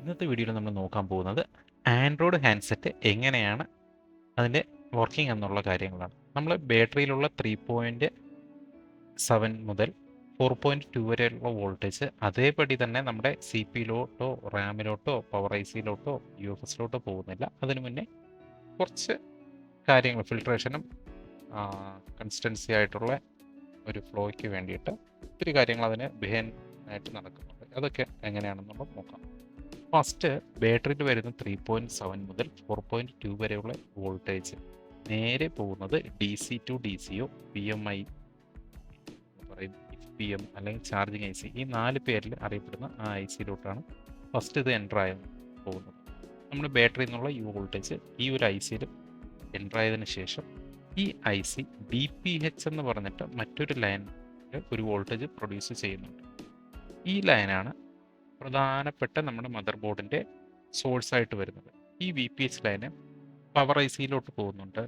ഇന്നത്തെ വീഡിയോയിൽ നമ്മൾ നോക്കാൻ പോകുന്നത് ആൻഡ്രോയിഡ് ഹാൻഡ്സെറ്റ് എങ്ങനെയാണ് അതിൻ്റെ വർക്കിംഗ് എന്നുള്ള കാര്യങ്ങളാണ്. നമ്മൾ ബാറ്ററിയിലുള്ള 3.7 മുതൽ 4.2 വരെയുള്ള വോൾട്ടേജ് അതേപടി തന്നെ നമ്മുടെ സി പിയിലോട്ടോ റാമിലോട്ടോ പവർ ഐ സിയിലോട്ടോ യു എഫ് എസിലോട്ടോ പോകുന്നില്ല. അതിനു മുന്നേ കുറച്ച് കാര്യങ്ങൾ ഫിൽട്രേഷനും കൺസിസ്റ്റൻസി ആയിട്ടുള്ള ഒരു ഫ്ലോയ്ക്ക് വേണ്ടിയിട്ട് ഒത്തിരി കാര്യങ്ങൾ അതിന് ബിഹൈൻഡ് ആയിട്ട് നടക്കുന്നുണ്ട്. അതൊക്കെ എങ്ങനെയാണെന്നുള്ളത് നോക്കാം. ഫസ്റ്റ് ബാറ്ററിയിൽ വരുന്ന 3.7 മുതൽ 4.2 വരെയുള്ള വോൾട്ടേജ് നേരെ പോകുന്നത് ഡി സി ടു ഡി സിയോ പി എം ഐ പറയും, പി എം അല്ലെങ്കിൽ ചാർജിങ് ഐ സി, ഈ 4 പേരിൽ അറിയപ്പെടുന്ന ആ ഐ സിയിലോട്ടാണ് ഫസ്റ്റ് ഇത് എൻ്റർ ആയി പോകുന്നത്. നമ്മുടെ ബാറ്ററിയിൽ നിന്നുള്ള ഈ വോൾട്ടേജ് ഈ ഒരു ഐ സിയിൽ എൻ്റർ ആയതിനു ശേഷം ഈ I C D P H എന്ന് പറഞ്ഞിട്ട് മറ്റൊരു ലൈനിൽ ഒരു വോൾട്ടേജ് പ്രൊഡ്യൂസ് ചെയ്യുന്നുണ്ട്. ഈ ലൈനാണ് പ്രധാനപ്പെട്ട നമ്മുടെ മദർ ബോർഡിൻ്റെ സോഴ്സായിട്ട് വരുന്നത്. ഈ വി പി എച്ച് ലൈന് പവർ ഐ സിയിലോട്ട് പോകുന്നുണ്ട്,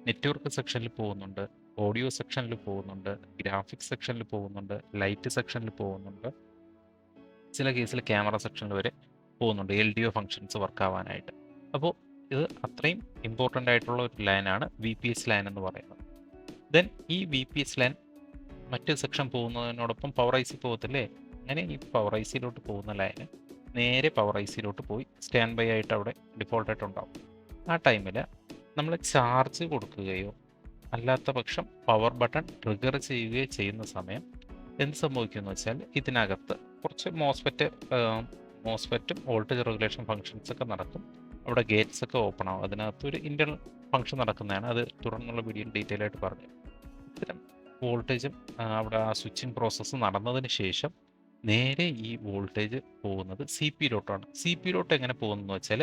നെറ്റ്വർക്ക് സെക്ഷനിൽ പോകുന്നുണ്ട്, ഓഡിയോ സെക്ഷനിൽ പോകുന്നുണ്ട്, ഗ്രാഫിക്സ് സെക്ഷനിൽ പോകുന്നുണ്ട്, ലൈറ്റ് സെക്ഷനിൽ പോകുന്നുണ്ട്, ചില കേസിൽ ക്യാമറ സെക്ഷനിൽ വരെ പോകുന്നുണ്ട് L D O functions work ആവാനായിട്ട്. അപ്പോൾ ഇത് അത്രയും ഇമ്പോർട്ടൻ്റ് ആയിട്ടുള്ള ഒരു ലൈനാണ് വി പി എച്ച് ലൈൻ എന്ന് പറയുന്നത്. ദെൻ ഈ വി പി എച്ച് ലൈൻ മറ്റ് സെക്ഷൻ പോകുന്നതിനോടൊപ്പം പവർ ഐ സി പോകത്തില്ലേ, അങ്ങനെ ഈ പവർ ഐ സിയിലോട്ട് പോകുന്ന ലൈന് നേരെ പവർ ഐ സിയിലോട്ട് പോയി സ്റ്റാൻഡ് ബൈ ആയിട്ട് അവിടെ ഡിഫോൾട്ടായിട്ട് ഉണ്ടാവും. ആ ടൈമിൽ നമ്മൾ ചാർജ് കൊടുക്കുകയോ അല്ലാത്ത പക്ഷം പവർ ബട്ടൺ ട്രിഗർ ചെയ്യുകയോ ചെയ്യുന്ന സമയം എന്ത് സംഭവിക്കുമെന്ന് വെച്ചാൽ ഇതിനകത്ത് കുറച്ച് മോസ്ഫെറ്റും വോൾട്ടേജ് റെഗുലേഷൻ ഫങ്ഷൻസ് ഒക്കെ നടക്കും. അവിടെ ഗേറ്റ്സ് ഒക്കെ ഓപ്പൺ ആവും. അതിനകത്ത് ഒരു ഇൻറ്റർണൽ ഫങ്ഷൻ നടക്കുന്നതാണ്. അത് തുടർന്നുള്ള വീഡിയോയിൽ ഡീറ്റെയിൽ ആയിട്ട് പറഞ്ഞു. ഇത്തരം വോൾട്ടേജും അവിടെ ആ സ്വിച്ചിങ് പ്രോസസ്സ് നടന്നതിന് ശേഷം നേരെ ഈ വോൾട്ടേജ് പോകുന്നത് സി പിയിലോട്ടാണ്. സി പിയിലോട്ട് എങ്ങനെ പോകുന്നതെന്ന് വെച്ചാൽ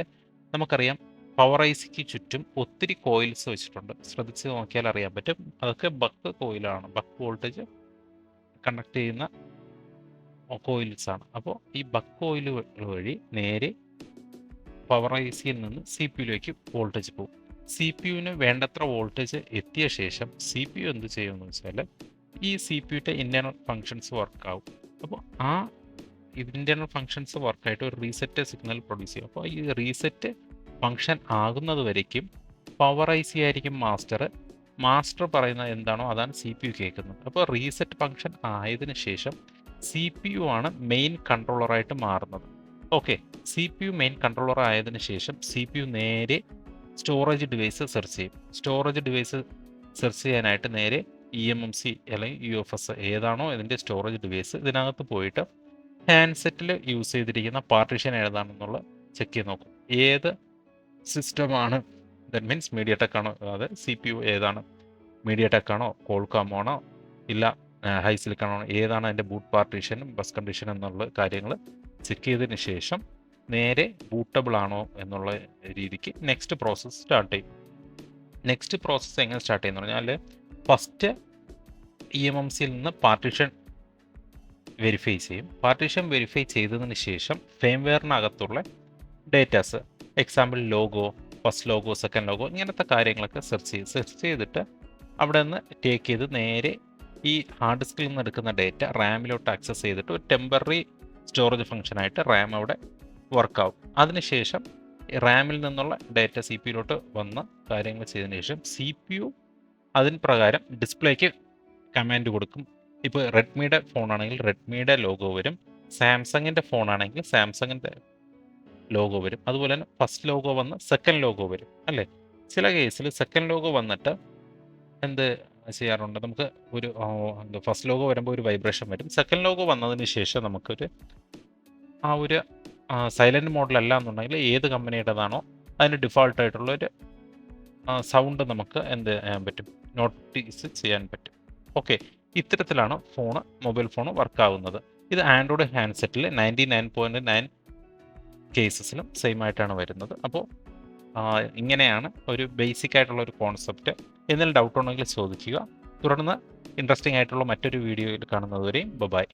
നമുക്കറിയാം, പവർ ഐ സിക്ക് ചുറ്റും ഒത്തിരി കോയിൽസ് വെച്ചിട്ടുണ്ട്. ശ്രദ്ധിച്ച് നോക്കിയാൽ അറിയാൻ പറ്റും. അതൊക്കെ ബക്ക് കോയിലാണ്, ബക്ക് വോൾട്ടേജ് കണക്ട് ചെയ്യുന്ന കോയിൽസ് ആണ്. അപ്പോൾ ഈ ബക്ക് കോയിലുകൾ വഴി നേരെ പവർ ഐ സിയിൽ നിന്ന് സി പി യുയിലേക്ക് വോൾട്ടേജ് പോകും. സി പി യുവിന് വേണ്ടത്ര വോൾട്ടേജ് എത്തിയ ശേഷം സി പി യു എന്ത് ചെയ്യുമെന്ന് വെച്ചാൽ ഈ സി പി യുടെ ഇൻറ്റേർണൽ ഫങ്ഷൻസ് വർക്കാവും. അപ്പോൾ ആ ഇൻറ്റേർണൽ ഫങ്ഷൻസ് വർക്കായിട്ട് ഒരു റീസെറ്റ് സിഗ്നൽ പ്രൊഡ്യൂസ് ചെയ്യും. അപ്പോൾ ഈ റീസെറ്റ് ഫങ്ഷൻ ആകുന്നത് വരയ്ക്കും പവർ ഐ സി ആയിരിക്കും മാസ്റ്റർ പറയുന്നത് എന്താണോ അതാണ് സി പി യു കേൾക്കുന്നത്. അപ്പോൾ റീസെറ്റ് ഫങ്ഷൻ ആയതിനു ശേഷം സി പി യു ആണ് മെയിൻ കൺട്രോളറായിട്ട് മാറുന്നത്. ഓക്കെ, C P U main controller ആയതിനു ശേഷം സി പി യു നേരെ സ്റ്റോറേജ് ഡിവൈസ് സെർച്ച് ചെയ്യും. സ്റ്റോറേജ് ഡിവൈസ് സെർച്ച് ചെയ്യാനായിട്ട് നേരെ ഇ എം എം സി അല്ലെങ്കിൽ യു എഫ് എസ് ഏതാണോ ഇതിൻ്റെ സ്റ്റോറേജ് ഡിവൈസ് ഇതിനകത്ത് പോയിട്ട് ഹാൻഡ്സെറ്റിൽ യൂസ് ചെയ്തിരിക്കുന്ന പാർട്ടീഷൻ ഏതാണെന്നുള്ള ചെക്ക് ചെയ്ത് നോക്കും. ഏത് സിസ്റ്റമാണ്, ദാറ്റ് മീൻസ് മീഡിയ ടെക് ആണോ, അതായത് സി പി യു ഏതാണ്, മീഡിയ ടെക് ആണോ, കോൾകാം ആണോ, ഇല്ല ഹൈ സിലിക്കൺ ആണോ, ഏതാണ് അതിൻ്റെ ബൂട്ട് പാർട്ടീഷനും ബസ് കണ്ടീഷൻ എന്നുള്ള കാര്യങ്ങൾ ചെക്ക് ചെയ്തതിന് ശേഷം നേരെ ബൂട്ടബിൾ ആണോ എന്നുള്ള രീതിക്ക് നെക്സ്റ്റ് പ്രോസസ്സ് സ്റ്റാർട്ട് ചെയ്യും. നെക്സ്റ്റ് പ്രോസസ്സ് എങ്ങനെ സ്റ്റാർട്ട് ചെയ്യുന്ന പറഞ്ഞാൽ ഫസ്റ്റ് ഇ എം എം സിയിൽ നിന്ന് പാർട്ടീഷൻ വെരിഫൈ ചെയ്യും. പാർട്ടീഷൻ വെരിഫൈ ചെയ്തതിന് ശേഷം ഫേംവെയറിനകത്തുള്ള datas, example logo, first logo, second logo, ഇങ്ങനത്തെ കാര്യങ്ങളൊക്കെ സെർച്ച് ചെയ്തിട്ട് അവിടെ നിന്ന് ടേക്ക് ചെയ്ത് നേരെ ഈ ഹാർഡ് ഡിസ്കിൽ നിന്ന് എടുക്കുന്ന ഡേറ്റ റാമിലോട്ട് ആക്സസ് ചെയ്തിട്ട് ഒരു ടെമ്പററി സ്റ്റോറേജ് ഫംഗ്ഷനായിട്ട് റാം അവിടെ വർക്കാവും. അതിനുശേഷം റാമിൽ നിന്നുള്ള ഡേറ്റ സി പി യുയിലോട്ട് വന്ന കാര്യങ്ങൾ ചെയ്തതിന് ശേഷം സി പി യു അതിന് പ്രകാരം ഡിസ്പ്ലേക്ക് കമാൻഡ് കൊടുക്കും. ഇപ്പോൾ റെഡ്മിയുടെ ഫോണാണെങ്കിൽ റെഡ്മിയുടെ ലോഗോ വരും, സാംസങ്ങിൻ്റെ ഫോണാണെങ്കിൽ സാംസങ്ങിൻ്റെ ലോഗോ വരും. അതുപോലെ തന്നെ ഫസ്റ്റ് ലോഗോ വന്ന് സെക്കൻഡ് ലോഗോ വരും അല്ലേ. ചില കേസിൽ സെക്കൻഡ് ലോഗോ വന്നിട്ട് എന്ത് ചെയ്യാറുണ്ട്, നമുക്ക് ഒരു ഫസ്റ്റ് ലോഗോ വരുമ്പോൾ ഒരു വൈബ്രേഷൻ വരും. സെക്കൻഡ് ലോഗോ വന്നതിന് ശേഷം നമുക്കൊരു സൈലൻറ്റ് മോഡിലല്ല എന്നുണ്ടെങ്കിൽ ഏത് കമ്പനിയുടേതാണോ അതിന് ഡിഫോൾട്ടായിട്ടുള്ളൊരു സൗണ്ട് നമുക്ക് എന്ത് ചെയ്യാൻ പറ്റും, നോട്ടീസ് ചെയ്യാൻ പറ്റും. ഓക്കെ, ഇത്തരത്തിലാണ് മൊബൈൽ ഫോൺ വർക്കാവുന്നത്. ഇത് ആൻഡ്രോയിഡ് ഹാൻഡ്സെറ്റിൽ 99.9 കേസസിലും സെയിം ആയിട്ടാണ് വരുന്നത്. അപ്പോൾ ഇങ്ങനെയാണ് ഒരു ബേസിക് ആയിട്ടുള്ള ഒരു കോൺസെപ്റ്റ്. എന്തെങ്കിലും ഡൗട്ട് ഉണ്ടെങ്കിൽ ചോദിക്കുക. തുടർന്ന് ഇൻട്രസ്റ്റിംഗ് ആയിട്ടുള്ള മറ്റൊരു വീഡിയോയിൽ കാണുന്നതുവരെയും ബൈ.